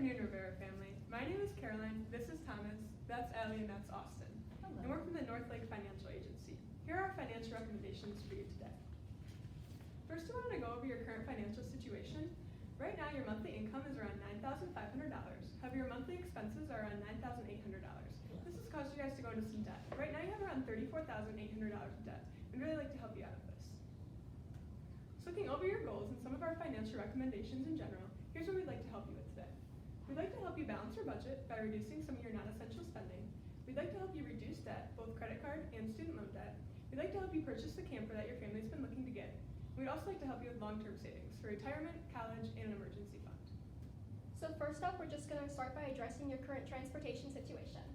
afternoon, Rivera family. My name is Caroline, this is Thomas, that's Allie, and that's Austin. Hello. And we're from the North Lake Financial Agency. Here are our financial recommendations for you today. First, I wanted to go over your current financial situation. Right now, your monthly income is around $9,500. However, your monthly expenses are around $9,800. This has caused you guys to go into some debt. Right now, you have around $34,800 in debt. We'd really like to help you out of this. So looking over your goals and some of our financial recommendations in general, here's what we'd like to help you with today. We'd like to help you balance your budget by reducing some of your non-essential spending. We'd like to help you reduce debt, both credit card and student loan debt. We'd like to help you purchase the camper that your family's been looking to get. We'd also like to help you with long-term savings for retirement, college, and an emergency fund. So first up, we're just going to start by addressing your current transportation situation.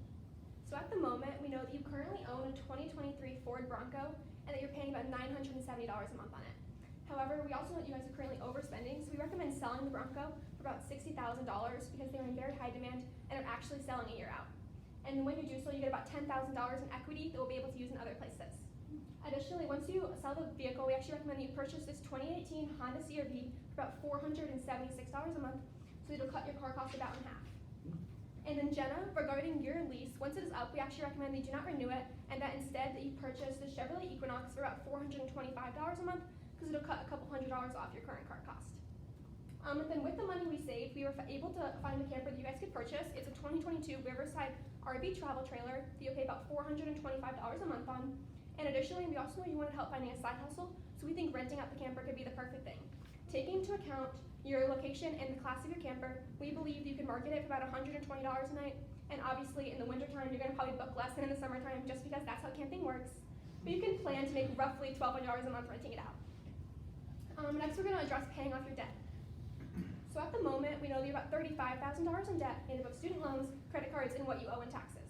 So at the moment, we know that you currently own a 2023 Ford Bronco and that you're paying about $970 a month on it. However, we also know that you guys are currently overspending, so we recommend selling the Bronco for about $60,000 because they're in very high demand and are actually selling a year out. And when you do so, you get about $10,000 in equity that we'll be able to use in other places. Additionally, once you sell the vehicle, we actually recommend that you purchase this 2018 Honda CR-V for about $476 a month, so it'll cut your car cost about in half. And then Jenna, regarding your lease, once it is up, we actually recommend that you do not renew it, and that instead that you purchase the Chevrolet Equinox for about $425 a month, because it'll cut a couple $100 off your current car cost. And then with the money we saved, we were able to find a camper that you guys could purchase. It's a 2022 Riverside RV travel trailer that you'll pay about $425 a month on. And additionally, we also know you wanted help finding a side hustle, so we think renting out the camper could be the perfect thing. Taking into account your location and the class of your camper, we believe you can market it for about $120 a night. And obviously, in the wintertime, you're going to probably book less than in the summertime just because that's how camping works. But you can plan to make roughly $1,200 a month renting it out. Next, we're going to address paying off your debt. So at the moment, we know that you're about $35,000 in debt made up of student loans, credit cards, and what you owe in taxes.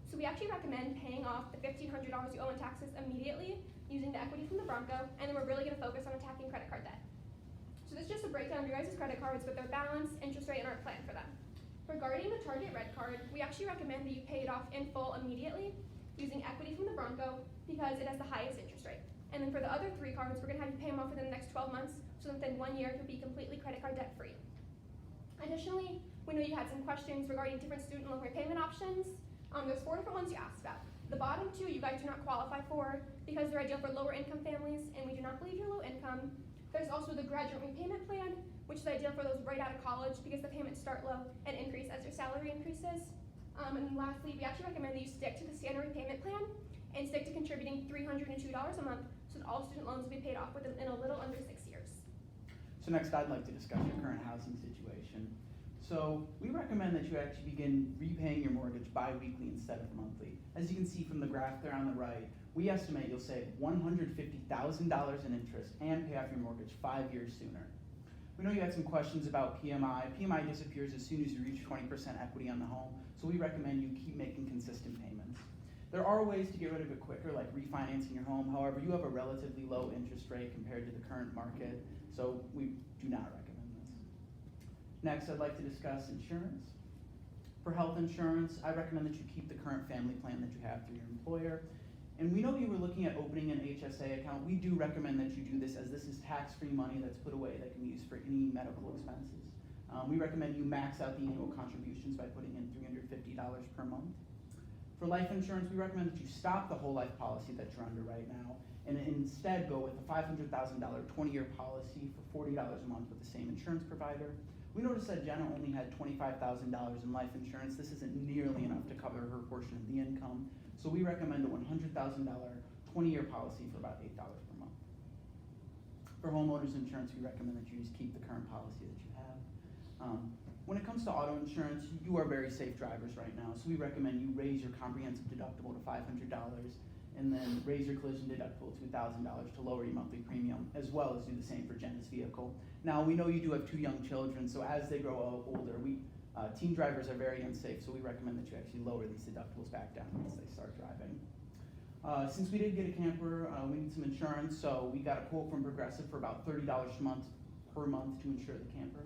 So we actually recommend paying off the $1,500 you owe in taxes immediately using the equity from the Bronco, and then we're really going to focus on attacking credit card debt. So this is just a breakdown of your guys' credit cards with their balance, interest rate, and our plan for them. Regarding the Target Red Card, we actually recommend that you pay it off in full immediately using equity from the Bronco because it has the highest interest rate. And then for the other three cards, we're going to have you pay them off within the next 12 months, so within 1 year, you'll be completely credit card debt free. Additionally, we know you had some questions regarding different student loan repayment options. There's 4 different ones you asked about. The bottom 2 you guys do not qualify for because they're ideal for lower income families, and we do not believe you're low income. There's also the graduate repayment plan, which is ideal for those right out of college because the payments start low and increase as your salary increases. And then lastly, we actually recommend that you stick to the standard repayment plan and stick to contributing $302 a month so that all student loans will be paid off within a little under 6 years. So next, I'd like to discuss your current housing situation. So we recommend that you actually begin repaying your mortgage bi-weekly instead of monthly. As you can see from the graph there on the right, we estimate you'll save $150,000 in interest and pay off your mortgage 5 years sooner. We know you had some questions about PMI. PMI disappears as soon as you reach 20% equity on the home, so we recommend you keep making consistent payments. There are ways to get rid of it quicker, like refinancing your home. However, you have a relatively low interest rate compared to the current market, so we do not recommend this. Next, I'd like to discuss insurance. For health insurance, I recommend that you keep the current family plan that you have through your employer. And we know you were looking at opening an HSA account. We do recommend that you do this, as this is tax-free money that's put away that can be used for any medical expenses. We recommend you max out the annual contributions by putting in $350 per month. For life insurance, we recommend that you stop the whole life policy that you're under right now and instead go with a $500,000 20-year policy for $40 a month with the same insurance provider. We noticed that Jenna only had $25,000 in life insurance. This isn't nearly enough to cover her portion of the income, so we recommend a $100,000 20-year policy for about $8 per month. For homeowners insurance, we recommend that you just keep the current policy that you have. When it comes to auto insurance, you are very safe drivers right now, so we recommend you raise your comprehensive deductible to $500 and then raise your collision deductible to $1,000 to lower your monthly premium, as well as do the same for Jenna's vehicle. Now, we know you do have 2 young children, so as they grow older, teen drivers are very unsafe, so we recommend that you actually lower these deductibles back down once they start driving. Since we did get a camper, we need some insurance, so we got a quote from Progressive for about $30 per month to insure the camper.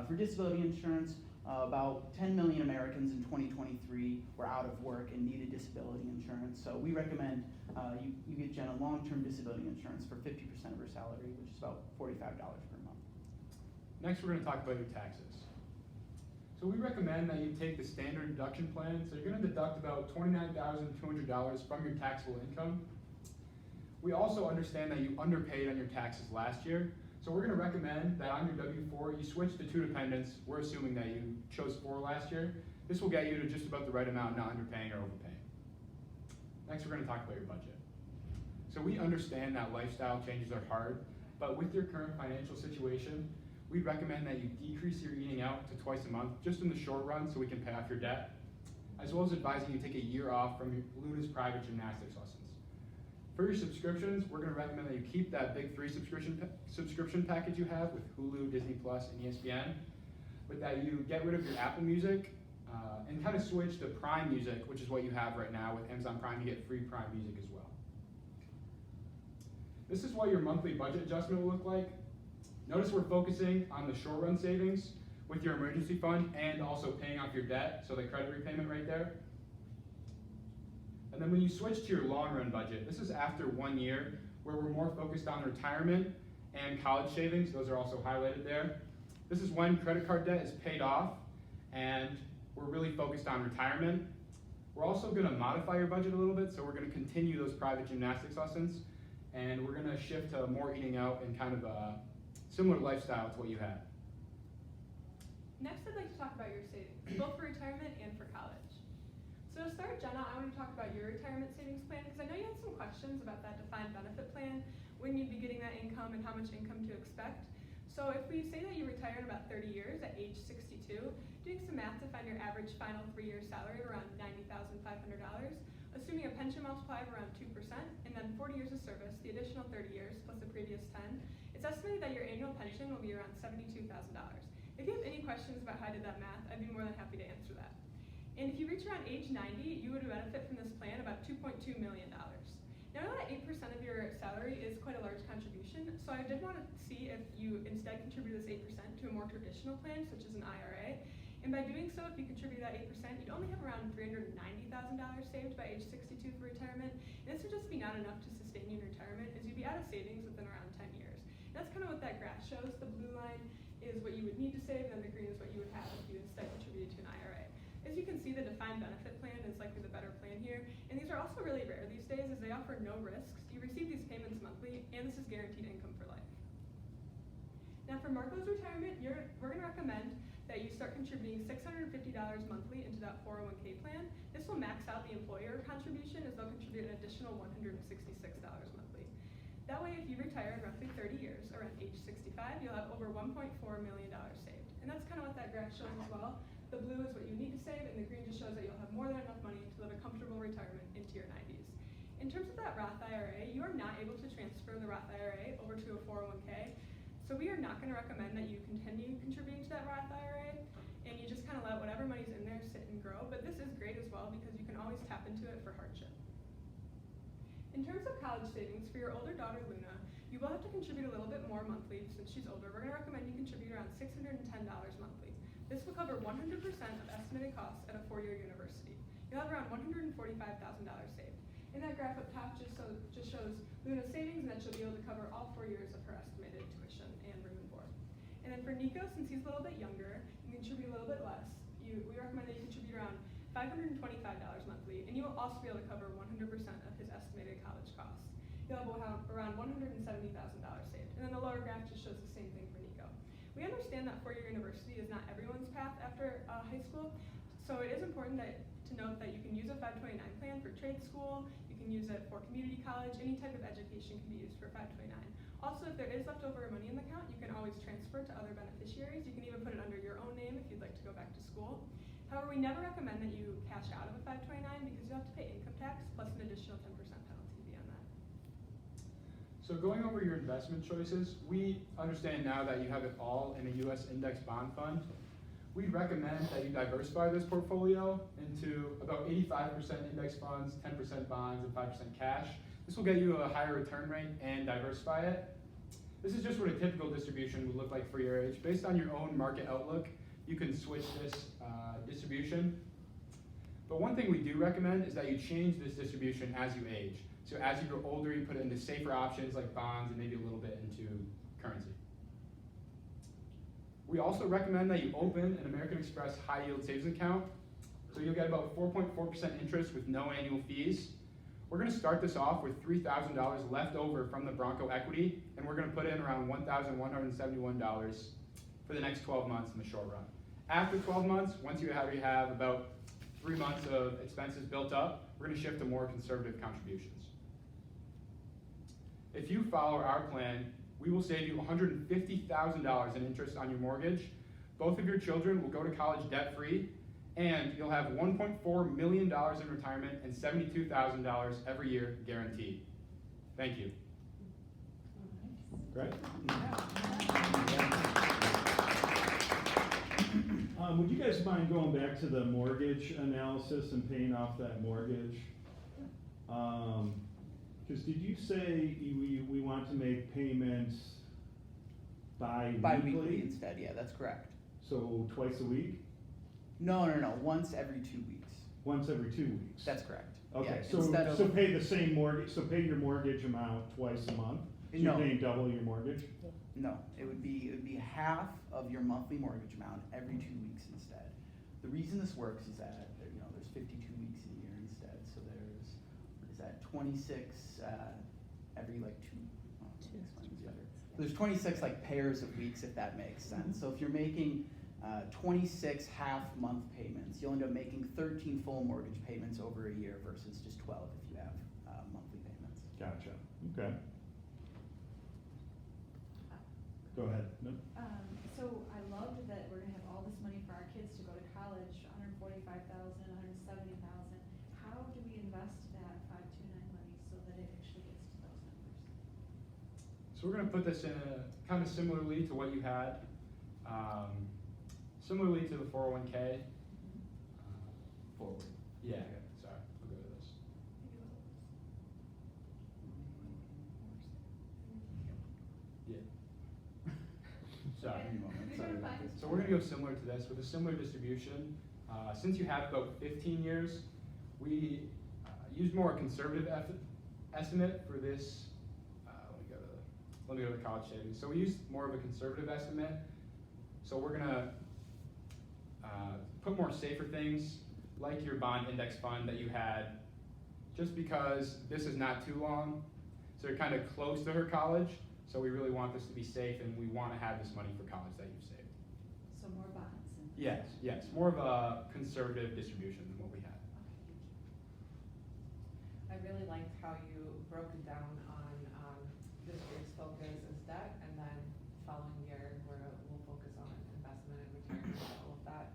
For disability insurance, about 10 million Americans in 2023 were out of work and needed disability insurance. So we recommend you get Jenna long-term disability insurance for 50% of her salary, which is about $45 per month. Next, we're going to talk about your taxes. So we recommend that you take the standard deduction plan. So you're gonna deduct about $29,200 from your taxable income. We also understand that you underpaid on your taxes last year. So we're gonna recommend that on your W-4, you switch to 2 dependents. We're assuming that you chose 4 last year. This will get you to just about the right amount, not underpaying or overpaying. Next, we're gonna talk about your budget. So we understand that lifestyle changes are hard, but with your current financial situation, we recommend that you decrease your eating out to twice a month, just in the short run, so we can pay off your debt, as well as advising you take a year off from Luna's private gymnastics lessons. For your subscriptions, we're gonna recommend that you keep that big 3 subscription package you have with Hulu, Disney Plus, and ESPN, but that you get rid of your Apple Music and kind of switch to Prime Music, which is what you have right now with Amazon Prime. You get free Prime Music as well. This is what your monthly budget adjustment will look like. Notice we're focusing on the short run savings with your emergency fund and also paying off your debt, so the credit repayment right there. And then when you switch to your long run budget, this is after 1 year where we're more focused on retirement and college savings. Those are also highlighted there. This is when credit card debt is paid off and we're really focused on retirement. We're also gonna modify your budget a little bit, so we're gonna continue those private gymnastics lessons and we're gonna shift to more eating out and kind of a similar lifestyle to what you had. Next, I'd like to talk about your savings, both for retirement and for college. So to start, Jenna, I want to talk about your retirement savings plan, because I know you had some questions about that defined benefit plan, when you'd be getting that income and how much income to expect. So if we say that you retire in about 30 years at age 62, doing some math to find your average final 3-year salary of around $90,500, assuming a pension multiplier of around 2%, and then 40 years of service, the additional 30 years plus the previous 10, it's estimated that your annual pension will be around $72,000. If you have any questions about how I did that math, I'd be more than happy to answer that. And if you reach around age 90, you would benefit from this plan about $2.2 million. Now, I know that 8% of your salary is quite a large contribution, so I did want to see if you instead contribute this 8% to a more traditional plan, such as an IRA. And by doing so, if you contribute that 8%, you'd only have around $390,000 saved by age 62 for retirement. And this would just be not enough to sustain you in retirement, as you'd be out of savings within around 10 years. And that's kind of what that graph shows. The blue line is what you would need to save, and the green is what you would have if you instead contributed to an IRA. As you can see, the defined benefit plan is likely the better plan here, and these are also really rare these days as they offer no risks. You receive these payments monthly, and this is guaranteed income for life. Now for Marco's retirement, we're going to recommend that you start contributing $650 monthly into that 401k plan. This will max out the employer contribution, as they'll contribute an additional $166 monthly. That way, if you retire in roughly 30 years, around age 65, you'll have over $1.4 million saved. And that's kind of what that graph shows as well. The blue is what you need to save, and the green just shows that you'll have more than enough money to live a comfortable retirement into your 90s. In terms of that Roth IRA, you are not able to transfer the Roth IRA over to a 401k, so we are not going to recommend that you continue contributing to that Roth IRA, and you just kind of let whatever money's in there sit and grow, but this is great as well because you can always tap into it for hardship. In terms of college savings, for your older daughter, Luna, you will have to contribute a little bit more monthly since she's older. We're going to recommend you contribute around $610 monthly. This will cover 100% of estimated costs at a 4-year university. You'll have around $145,000 saved. And that graph up top just shows Luna's savings, and that she'll be able to cover all 4 years of her estimated tuition and room and board. And then for Nico, since he's a little bit younger, you contribute a little bit less. We recommend that you contribute around $525 monthly, and you will also be able to cover 100% of his estimated college costs. You'll have around $170,000 saved. And then the lower graph just shows the same thing for Nico. We understand that 4-year university is not everyone's path after high school, so it is important to note that you can use a 529 plan for trade school, you can use it for community college, any type of education can be used for 529. Also, if there is leftover money in the account, you can always transfer to other beneficiaries. You can even put it under your own name if you'd like to go back to school. However, we never recommend that you cash out of a 529 because you have to pay income tax plus an additional 10% penalty beyond that. So going over your investment choices, we understand now that you have it all in a U.S. index bond fund. We'd recommend that you diversify this portfolio into about 85% index funds, 10% bonds, and 5% cash. This will get you a higher return rate and diversify it. This is just what a typical distribution would look like for your age. Based on your own market outlook, you can switch this distribution. But one thing we do recommend is that you change this distribution as you age. So as you grow older, you put it into safer options like bonds and maybe a little bit into currency. We also recommend that you open an American Express high yield savings account. So you'll get about 4.4% interest with no annual fees. We're gonna start this off with $3,000 left over from the Bronco equity, and we're gonna put in around $1,171 for the next 12 months in the short run. After 12 months, once you have about 3 months of expenses built up, we're gonna shift to more conservative contributions. If you follow our plan, we will save you $150,000 in interest on your mortgage. Both of your children will go to college debt-free, and you'll have $1.4 million in retirement and $72,000 every year guaranteed. Thank you. Great. Would you guys mind going back to the mortgage analysis and paying off that mortgage? Because did you say we want to make payments bi-weekly? Bi-weekly instead, yeah, that's correct. So twice a week? No, once every 2 weeks. Once every 2 weeks? That's correct. Okay, Yeah, so, instead of- so pay the same mortgage, so pay your mortgage amount twice a month? So you're No. paying double your mortgage? No, it would be half of your monthly mortgage amount every 2 weeks instead. The reason this works is that, there's 52 weeks in a year instead, so there's, what is that, 26, every like two, well, let me explain this better. There's 26 like pairs of weeks, if that makes sense. So if you're making 26 half-month payments, you'll end up making 13 full mortgage payments over a year versus just 12 if you have monthly payments. Gotcha, okay. Go ahead. No? So I loved that we're gonna have all this money for our kids to go to college, 145,000, 170,000. How do we invest that 529 money so that it actually gets to those numbers? So we're gonna put this in kind of similarly to what you had, similarly to the 401k. Forward. Yeah, sorry, I'll go to this. Yeah. Sorry. Give me a moment, sorry about this. So we're gonna go similar to this with a similar distribution. Since you have about 15 years, we used more conservative estimate for this. Let me go to the college savings. So we used more of a conservative estimate. So we're gonna put more safer things like your bond index fund that you had, just because this is not too long. So you're kind of close to her college. So we really want this to be safe, and we want to have this money for college that you've saved. So more bonds and. Yes, more of a conservative distribution than what we had. I really liked how you broke it down on this year's focus is debt, and then following year where we'll focus on investment and retirement and all of that.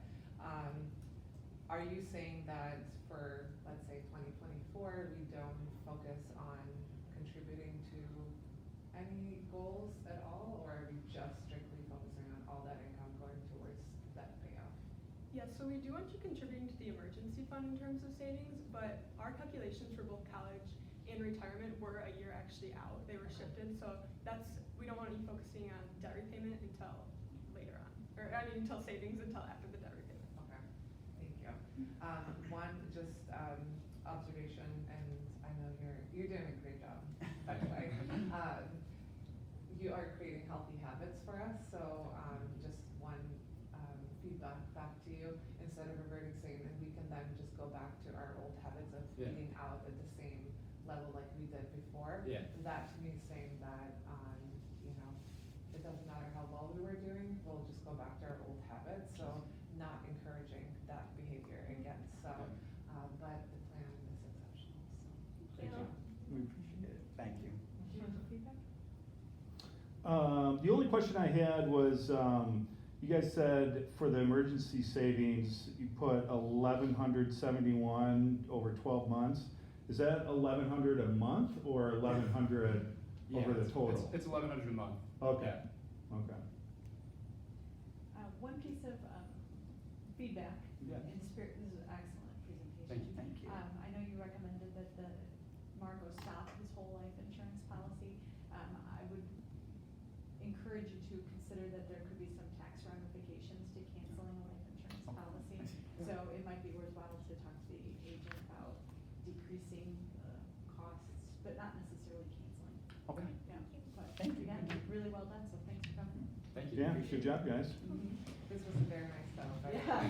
Are you saying that for, let's say, 2024, we don't focus on contributing to any goals at all, or are we just strictly focusing on all that income going towards debt payoff? Yes, so we do want you contributing to the emergency fund in terms of savings, but our calculations for both college and retirement were a year actually out. They were shifted, so we don't want you focusing on debt repayment until later on. Until savings until after the debt repayment. Okay, thank you. One just observation, and I know you're doing a great job, by the way. You are creating healthy habits for us, so just one feedback back to you. Instead of reverting same, and we can then just go back to our old habits of Yeah. eating out at the same level like we did before. Yeah. That to me is saying that it doesn't matter how well we were doing, we'll just go back to our old habits. So not encouraging that behavior again. So, but the plan is exceptional. So Thank you. We appreciate it, thank you. Do you have feedback? The only question I had was, you guys said for the emergency savings, you put 1,171 over 12 months. Is that 1,100 a month or 1,100 over the total? It's 1,100 a month. Okay, Yeah. okay. One piece of feedback. Yeah. In spirit, this is an excellent presentation. Thank you. Thank you. I know you recommended that Margot stop his whole life insurance policy. I would encourage you to consider that there could be some tax ramifications to canceling a life insurance Okay. policy. I see. So it might be worthwhile to talk to the agent about decreasing costs, but not necessarily canceling. Okay. Yeah, but Thank you. again, really well done, so thanks for coming. Thank you. Yeah, Appreciate good it. job, guys. This was a very nice though, but. Yeah.